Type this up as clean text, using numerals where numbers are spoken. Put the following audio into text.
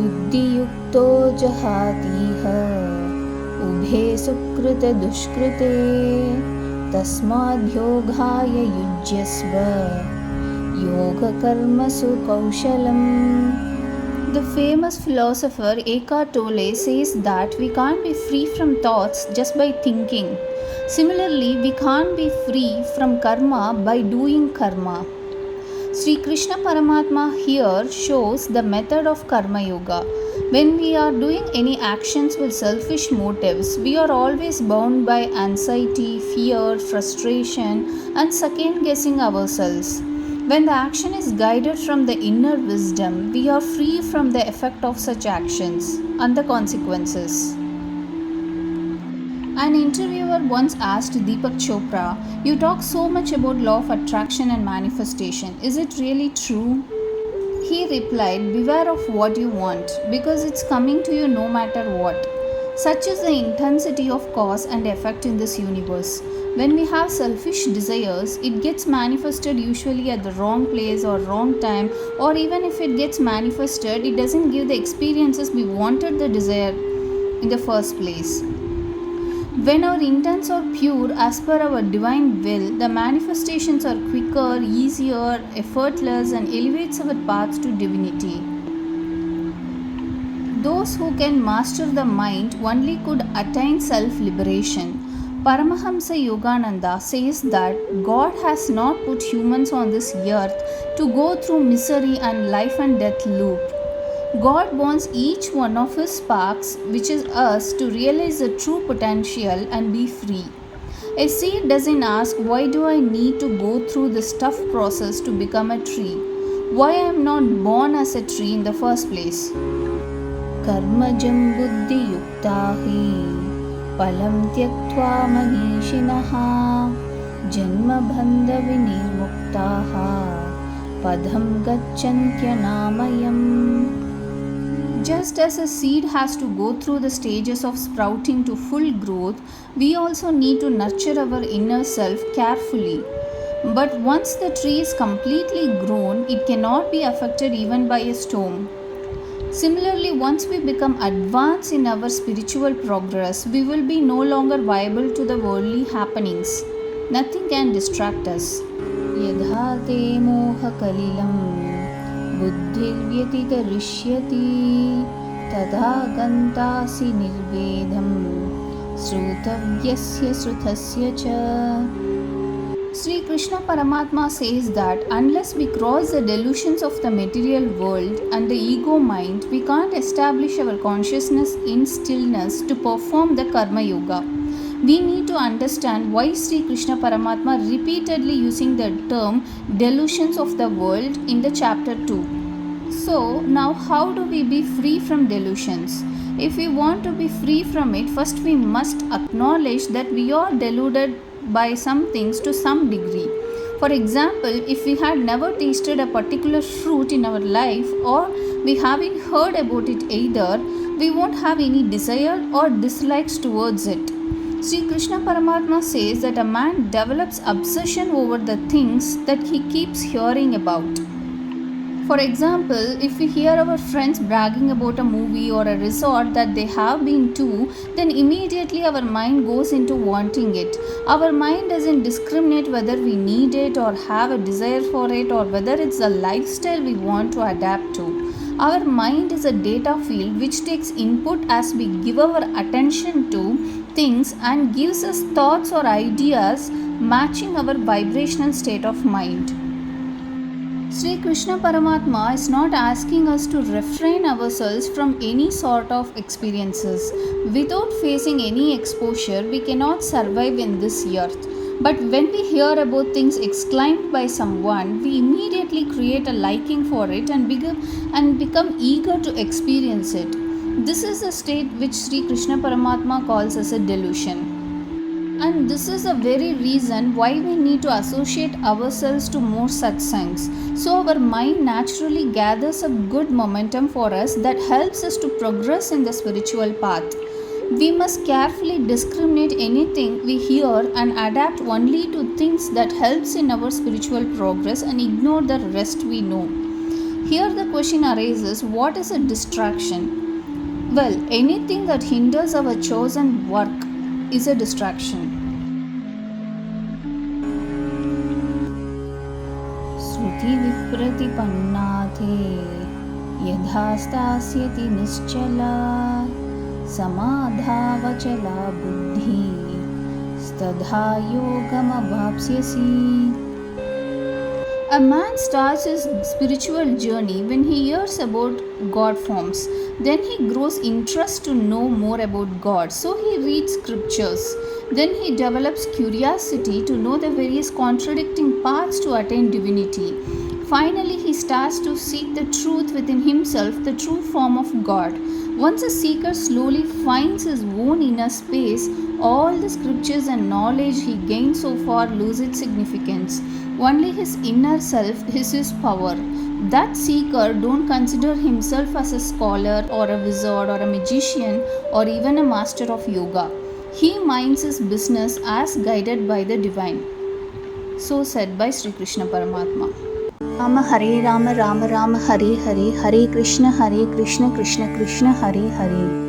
बुद्धियुक्तो जहातीह उभे सुकृतदुष्कृते तस्माद्योगाय युज्यस्व योगकर्मसु कौशलम्. The famous philosopher Eckhart Tolle says that we can't be free from thoughts just by thinking. Similarly, we can't be free from karma by doing karma. Sri Krishna Paramatma here shows the method of karma yoga. When we are doing any actions with selfish motives, we are always bound by anxiety, fear, frustration, and second guessing ourselves. When the action is guided from the inner wisdom, we are free from the effect of such actions and the consequences. An interviewer once asked Deepak Chopra, "You talk so much about law of attraction and manifestation. Is it really true?" He replied, "Beware of what you want, because it's coming to you no matter what. Such is the intensity of cause and effect in this universe. When we have selfish desires, it gets manifested usually at the wrong place or wrong time, or even if it gets manifested, it doesn't give the experiences we wanted the desire in the first place. When our intents are pure as per our divine will, the manifestations are quicker, easier, effortless, and elevates our path to divinity. Those who can master the mind only could attain self-liberation." Paramahamsa Yogananda says that God has not put humans on this earth to go through misery and life and death loop. God wants each one of His sparks, which is us, to realize the true potential and be free. A seed doesn't ask, "Why do I need to go through this tough process to become a tree? Why I am not born as a tree in the first place?" Karmajam buddhiyukta hi palam tyaktva manishinah janma bandha vinirmuktaha padham gacchantya-namayam. Just as a seed has to go through the stages of sprouting to full growth, we also need to nurture our inner self carefully. But once the tree is completely grown, it cannot be affected even by a storm. Similarly, once we become advanced in our spiritual progress, we will be no longer viable to the worldly happenings. Nothing can distract us. Yadha te moha kalilam बुद्धिर्व्यतितरिष्यति तदा गन्तासि निर्वेदं श्रोतव्यस्य श्रुतस्य च. Sri Krishna Paramatma says that unless we cross the delusions of the material world and the ego mind, we can't establish our consciousness in stillness to perform the karma yoga. We need to understand why Sri Krishna Paramatma repeatedly using the term delusions of the world in the chapter 2. So now how do we be free from delusions? If we want to be free from it, first we must acknowledge that we are deluded by some things to some degree. For example, if we had never tasted a particular fruit in our life, or we haven't heard about it either, we won't have any desire or dislikes towards it. Sri Krishna Paramatma says that a man develops obsession over the things that he keeps hearing about. For example, if we hear our friends bragging about a movie or a resort that they have been to, then immediately our mind goes into wanting it. Our mind doesn't discriminate whether we need it or have a desire for it, or whether it's a lifestyle we want to adapt to. Our mind is a data field which takes input as we give our attention to things and gives us thoughts or ideas matching our vibrational state of mind. Sri Krishna Paramatma is not asking us to refrain ourselves from any sort of experiences. Without facing any exposure, we cannot survive in this earth. But when we hear about things exclaimed by someone, we immediately create a liking for it and become eager to experience it. This is a state which Sri Krishna Paramatma calls as a delusion. And this is the very reason why we need to associate ourselves to more satsangs. So our mind naturally gathers a good momentum for us that helps us to progress in the spiritual path. We must carefully discriminate anything we hear and adapt only to things that helps in our spiritual progress and ignore the rest we know. Here the question arises, what is a distraction? Well, anything that hinders our chosen work is a distraction. Sruti vipratipannaathe yadha stasyati nischala samadhavachala buddhi stadha yogamavapsyasi. A man starts his spiritual journey when he hears about God forms. Then he grows interest to know more about God. So he reads scriptures. Then he develops curiosity to know the various contradicting paths to attain divinity. Finally, he starts to seek the truth within himself, the true form of God. Once a seeker slowly finds his own inner space, all the scriptures and knowledge he gained so far lose its significance. Only his inner self is his power. That seeker don't consider himself as a scholar or a wizard or a magician or even a master of yoga. He minds his business as guided by the divine. So said by Sri Krishna Paramatma. Rama Rama Rama Hare Hare, Hare Krishna Krishna Krishna Hare Hare.